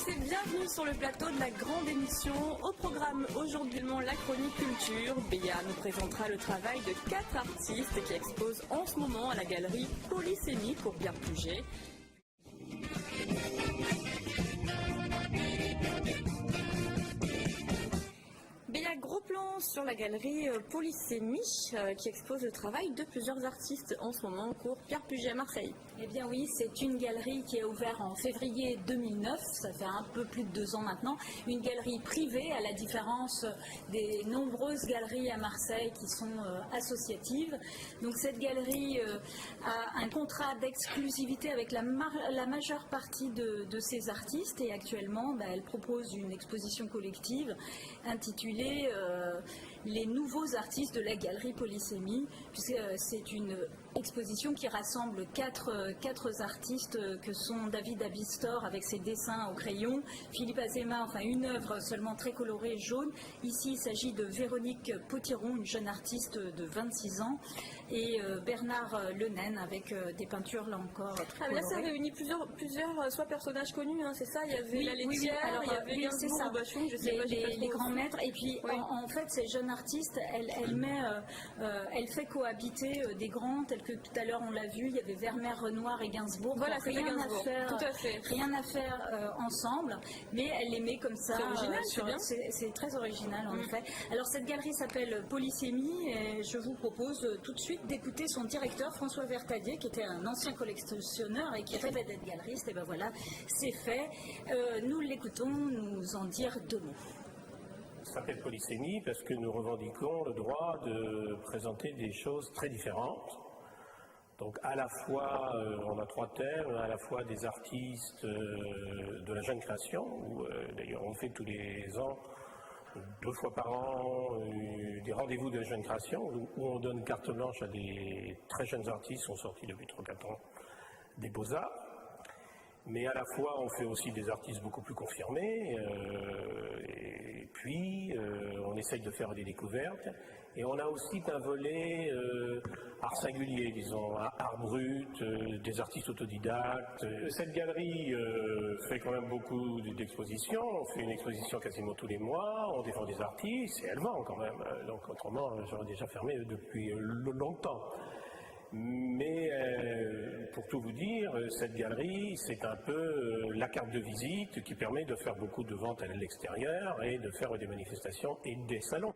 et bienvenue sur le plateau de la grande émission. Au programme aujourd'hui, la chronique culture. Béa nous présentera le travail de 4 artistes qui exposent en ce moment à la galerie Polysémie pour Pierre Puget. Béa, gros plan sur la galerie Polysémie qui expose le travail de plusieurs artistes en ce moment au cours Pierre Puget à Marseille. Eh bien oui, c'est une galerie qui est ouverte en février 2009, ça fait un peu plus de 2 ans maintenant, une galerie privée à la différence des nombreuses galeries à Marseille qui sont associatives. Donc cette galerie a un contrat d'exclusivité avec la majeure partie de ces artistes et actuellement elle propose une exposition collective intitulée les nouveaux artistes de la galerie Polysémie, puisque c'est une exposition qui rassemble quatre artistes que sont David Abistor avec ses dessins au crayon, Philippe Azéma, enfin une œuvre seulement très colorée jaune. Ici il s'agit de Véronique Potiron, une jeune artiste de 26 ans, et Bernard Lenaine avec des peintures là encore très colorées. Là ça réunit plusieurs soit personnages connus, hein, c'est ça, il y avait la laitière, alors, il y avait Gainsbourg, Bachung, je sais pas, les grands maîtres, et puis oui. en fait ces jeunes artistes, elle fait cohabiter des grands tels que tout à l'heure on l'a vu, il y avait Vermeer, Renoir et Gainsbourg. Voilà, c'est rien Gainsbourg. Tout à fait. Rien à faire ensemble, mais elle les met comme ça. C'est original, c'est très original en effet. Alors cette galerie s'appelle Polysémie et je vous propose tout de suite d'écouter son directeur François Vertadier, qui était un ancien collectionneur et qui rêvait d'être galeriste. Et ben voilà, c'est fait. Nous l'écoutons nous en dire 2 mots. Ça s'appelle Polysémie parce que nous revendiquons le droit de présenter des choses très différentes. Donc à la fois, on a 3 thèmes, à la fois des artistes de la jeune création, où d'ailleurs on fait tous les ans, 2 fois par an, des rendez-vous de la jeune création, où on donne carte blanche à des très jeunes artistes qui sont sortis depuis 3-4 ans des Beaux-Arts. Mais à la fois, on fait aussi des artistes beaucoup plus confirmés, et puis on essaye de faire des découvertes. Et on a aussi un volet art singulier, disons, art brut, des artistes autodidactes. Cette galerie fait quand même beaucoup d'expositions. On fait une exposition quasiment tous les mois, on défend des artistes, et elle vend quand même. Donc autrement, j'aurais déjà fermé depuis longtemps. Mais pour tout vous dire, cette galerie, c'est un peu la carte de visite qui permet de faire beaucoup de ventes à l'extérieur et de faire des manifestations et des salons.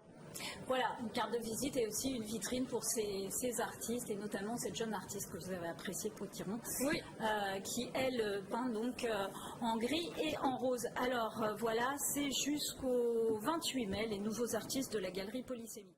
Voilà, une carte de visite et aussi une vitrine pour ces artistes, et notamment cette jeune artiste que vous avez appréciée, Potiron, oui. Qui elle peint donc en gris et en rose. Alors voilà, c'est jusqu'au 28 mai, les nouveaux artistes de la galerie Polysémie.